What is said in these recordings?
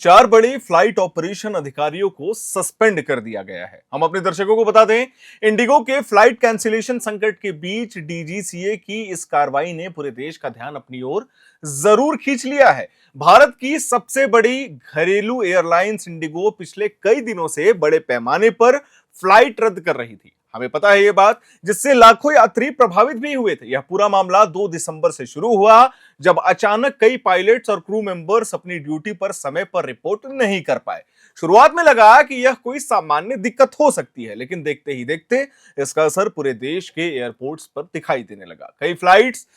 चार बड़े flight operation अधिकारियों को सस्पेंड कर दिया गया है। हम अपने दर्शकों को बता दें, इंडिगो के फ्लाइट कैंसिलेशन संकट के बीच डीजीसीए की इस कार्रवाई ने पूरे देश का ध्यान अपनी ओर जरूर खींच लिया है। भारत की सबसे बड़ी घरेलू एयरलाइंस इंडिगो पिछले कई दिनों से बड़े पैमाने पर फ्लाइट रद्द कर रही थी। हमें पता है ये बात, जिससे लाखों यात्री प्रभावित भी हुए थे। यह पूरा मामला 2 दिसंबर से शुरू हुआ, जब अचानक कई पायलट्स और क्रू मेंबर्स अपनी ड्यूटी पर समय पर रिपोर्ट नहीं कर पाए। शुरुआत में लगा कि यह कोई सामान्य दिक्कत हो सकती है, लेकिन देखते ही देखते इसका असर पूरे देश के एयरपोर्ट्स पर दिखाई देने लगा। कई फ्लाइट्स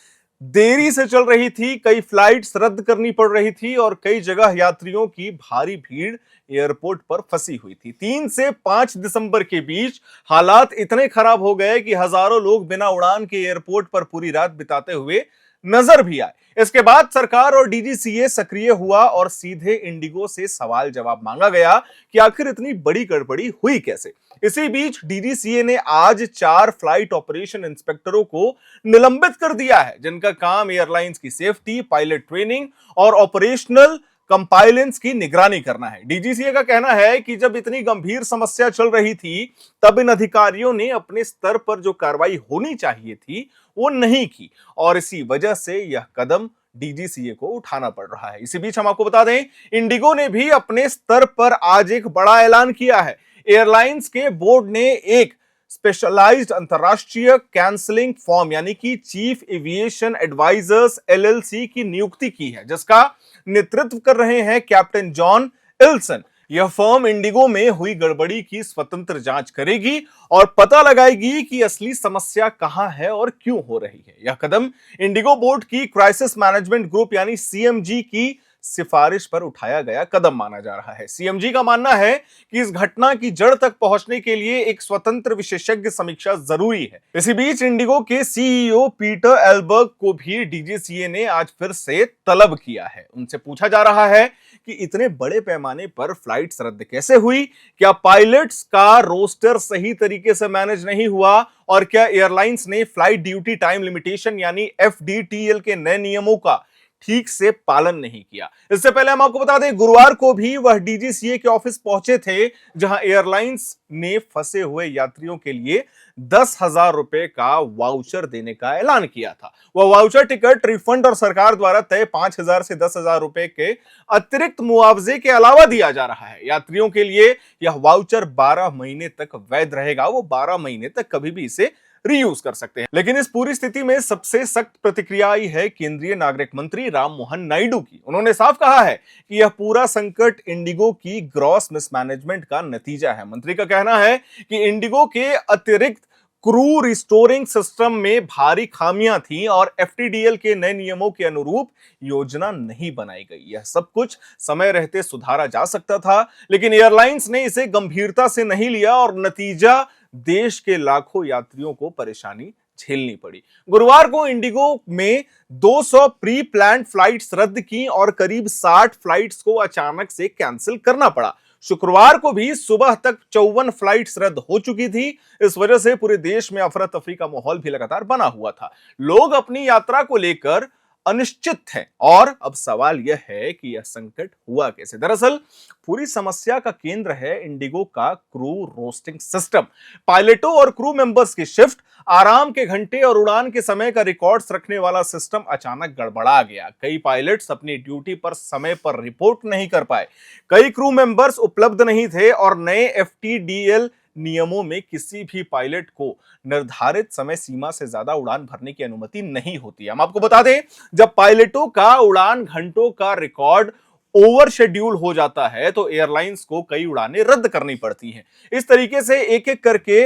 देरी से चल रही थी, कई फ्लाइट्स रद्द करनी पड़ रही थी और कई जगह यात्रियों की भारी भीड़ एयरपोर्ट पर फंसी हुई थी। 3 से 5 दिसंबर के बीच हालात इतने खराब हो गए कि हजारों लोग बिना उड़ान के एयरपोर्ट पर पूरी रात बिताते हुए नजर भी आए। इसके बाद सरकार और डीजीसीए सक्रिय हुआ और सीधे इंडिगो से सवाल जवाब मांगा गया कि आखिर इतनी बड़ी गड़बड़ी हुई कैसे। इसी बीच डीजीसीए ने आज 4 फ्लाइट ऑपरेशन इंस्पेक्टरों को निलंबित कर दिया है, जिनका काम एयरलाइंस की सेफ्टी, पायलट ट्रेनिंग और ऑपरेशनल कंपाइलेंस की निगरानी करना है। डीजीसीए का कहना है कि जब इतनी गंभीर समस्या चल रही थी, तब इन अधिकारियों ने अपने स्तर पर जो कार्रवाई होनी चाहिए थी वो नहीं की और इसी वजह से यह कदम डीजीसीए को उठाना पड़ रहा है। इसी बीच हम आपको बता दें, इंडिगो ने भी अपने स्तर पर आज एक बड़ा ऐलान किया है। एयरलाइंस के बोर्ड ने एक स्पेशलाइज्ड अंतरराष्ट्रीय कैंसलिंग फॉर्म यानी कि चीफ एविएशन एडवाइजर्स एलएलसी की नियुक्ति की है, जिसका नेतृत्व कर रहे हैं कैप्टन जॉन इल्सन। यह फर्म इंडिगो में हुई गड़बड़ी की स्वतंत्र जांच करेगी और पता लगाएगी कि असली समस्या कहां है और क्यों हो रही है। यह कदम इंडिगो बोर्ड की क्राइसिस मैनेजमेंट ग्रुप यानी सीएमजी की सिफारिश पर उठाया गया कदम माना जा रहा है। सीएमजी का मानना है कि इस घटना की जड़ तक पहुंचने के लिए एक स्वतंत्र विशेषज्ञ समीक्षा जरूरी है। इसी बीच इंडिगो के सीईओ पीटर एल्बर्ग को भी डीजीसीए ने आज फिर से तलब किया है। उनसे पूछा जा रहा है कि इतने बड़े पैमाने पर फ्लाइट्स रद्द कैसे हुई, क्या पायलट्स का रोस्टर सही तरीके से मैनेज नहीं हुआ और क्या एयरलाइंस ने फ्लाइट ड्यूटी टाइम लिमिटेशन यानी एफडीटीएल के नए नियमों का ठीक से पालन नहीं किया। इससे पहले हम आपको बता दें, गुरुवार को भी वह डीजीसीए के ऑफिस पहुंचे थे, जहां एयरलाइंस ने फंसे हुए यात्रियों के लिए 10,000 रुपए का वाउचर देने का ऐलान किया था। वह वाउचर टिकट रिफंड और सरकार द्वारा तय 5,000 से 10,000 रुपए के अतिरिक्त मुआवजे के अलावा दिया जा रहा है। यात्रियों के लिए यह वाउचर 12 महीने तक वैध रहेगा। वो 12 महीने तक कभी भी इसे रीयूज कर सकते हैं। लेकिन इस पूरी स्थिति में सबसे सख्त प्रतिक्रिया आई है केंद्रीय नागरिक मंत्री राममोहन नायडू की। उन्होंने साफ कहा है कि यह पूरा संकट इंडिगो की ग्रॉस मिसमैनेजमेंट का नतीजा है। मंत्री का कहना है कि इंडिगो के अतिरिक्त क्रू रिस्टोरिंग सिस्टम में भारी खामियां थी और एफटीडीएल के नए नियमों के अनुरूप योजना नहीं बनाई गई। यह सब कुछ समय रहते सुधारा जा सकता था, लेकिन एयरलाइंस ने इसे गंभीरता से नहीं लिया और नतीजा देश के लाखों यात्रियों को परेशानी झेलनी पड़ी। गुरुवार को इंडिगो में 200 प्री प्लान्ड फ्लाइट्स रद्द की और करीब 60 फ्लाइट्स को अचानक से कैंसिल करना पड़ा। शुक्रवार को भी सुबह तक 54 फ्लाइट्स रद्द हो चुकी थी। इस वजह से पूरे देश में अफरा तफरी का माहौल भी लगातार बना हुआ था। लोग अपनी यात्रा को लेकर अनिश्चित हैं और अब सवाल यह है कि यह संकट हुआ कैसे। दरअसल पूरी समस्या का केंद्र है इंडिगो का क्रू रोस्टिंग सिस्टम। पायलटों और क्रू मेंबर्स की शिफ्ट, आराम के घंटे और उड़ान के समय का रिकॉर्ड्स रखने वाला सिस्टम अचानक गड़बड़ा गया। कई पायलट्स अपनी ड्यूटी पर समय पर रिपोर्ट नहीं कर पाए, कई क्रू मेंबर्स उपलब्ध नहीं थे और नए एफटीडीएल नियमों में किसी भी पायलट को निर्धारित समय सीमा से ज्यादा उड़ान भरने की अनुमति नहीं होती है। हम आपको बता दें, जब पायलटों का उड़ान घंटों का रिकॉर्ड ओवर शेड्यूल हो जाता है तो एयरलाइंस को कई उड़ानें रद्द करनी पड़ती हैं। इस तरीके से एक एक करके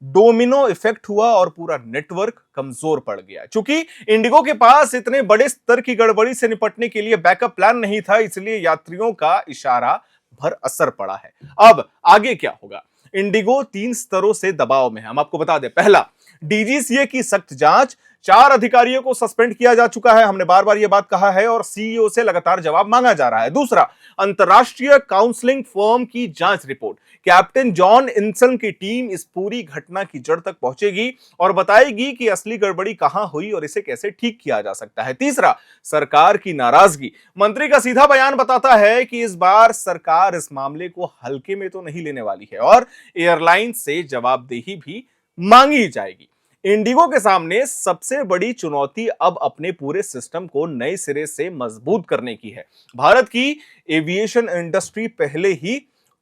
डोमिनो इफेक्ट हुआ और पूरा नेटवर्क कमजोर पड़ गया। चूंकि इंडिगो के पास इतने बड़े स्तर की गड़बड़ी से निपटने के लिए बैकअप प्लान नहीं था, इसलिए यात्रियों का इशारा भर असर पड़ा है। अब आगे क्या होगा? इंडिगो 3 स्तरों से दबाव में है। हम आपको बता दें, पहला, डीजीसीए की सख्त जांच, 4 अधिकारियों को सस्पेंड किया जा चुका है, हमने बार बार यह बात कहा है, और सीईओ से लगातार जवाब मांगा जा रहा है। दूसरा, अंतरराष्ट्रीय काउंसलिंग फर्म की जांच रिपोर्ट। कैप्टन जॉन इंसन की टीम इस पूरी घटना की जड़ तक पहुंचेगी और बताएगी कि असली गड़बड़ी कहां हुई और इसे कैसे ठीक किया जा सकता है। तीसरा, सरकार की नाराजगी। मंत्री का सीधा बयान बताता है कि इस बार सरकार इस मामले को हल्के में तो नहीं लेने वाली है और एयरलाइन से जवाबदेही भी मांगी जाएगी। इंडिगो के सामने सबसे बड़ी चुनौती अब अपने पूरे सिस्टम को नए सिरे से मजबूत करने की है। भारत की एविएशन इंडस्ट्री पहले ही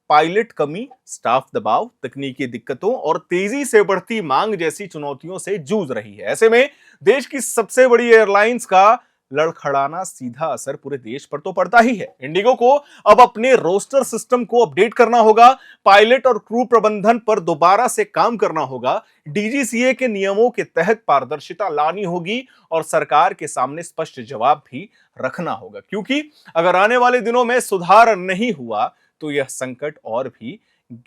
पायलट कमी, स्टाफ दबाव, तकनीकी दिक्कतों और तेजी से बढ़ती मांग जैसी चुनौतियों से जूझ रही है। ऐसे में देश की सबसे बड़ी एयरलाइंस का लड़खड़ाना सीधा असर पूरे देश पर तो पड़ता ही है। इंडिगो को अब अपने रोस्टर सिस्टम को अपडेट करना होगा, पायलट और क्रू प्रबंधन पर दोबारा से काम करना होगा, डीजीसीए के नियमों के तहत पारदर्शिता लानी होगी और सरकार के सामने स्पष्ट जवाब भी रखना होगा, क्योंकि अगर आने वाले दिनों में सुधार नहीं हुआ तो यह संकट और भी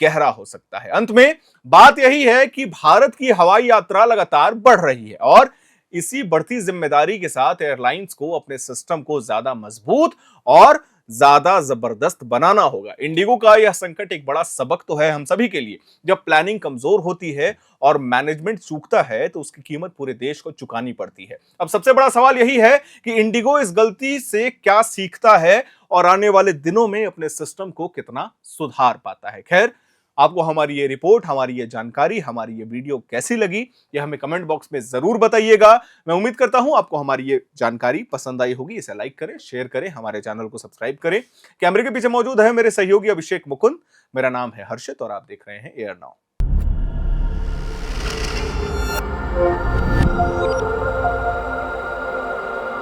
गहरा हो सकता है। अंत में बात यही है कि भारत की हवाई यात्रा लगातार बढ़ रही है और इसी बढ़ती जिम्मेदारी के साथ एयरलाइंस को अपने सिस्टम को ज्यादा मजबूत और ज्यादा जबरदस्त बनाना होगा। इंडिगो का यह संकट एक बड़ा सबक तो है हम सभी के लिए। जब प्लानिंग कमजोर होती है और मैनेजमेंट चूकता है तो उसकी कीमत पूरे देश को चुकानी पड़ती है। अब सबसे बड़ा सवाल यही है कि इंडिगो इस गलती से क्या सीखता है और आने वाले दिनों में अपने सिस्टम को कितना सुधार पाता है। खैर, आपको हमारी ये रिपोर्ट, हमारी ये जानकारी, हमारी ये वीडियो कैसी लगी, ये हमें कमेंट बॉक्स में जरूर बताइएगा। मैं उम्मीद करता हूं आपको हमारी ये जानकारी पसंद आई होगी। इसे लाइक करें, शेयर करें, हमारे चैनल को सब्सक्राइब करें। कैमरे के पीछे मौजूद है मेरे सहयोगी अभिषेक मुकुंद। मेरा नाम है हर्षित और आप देख रहे हैं एयर नाउ।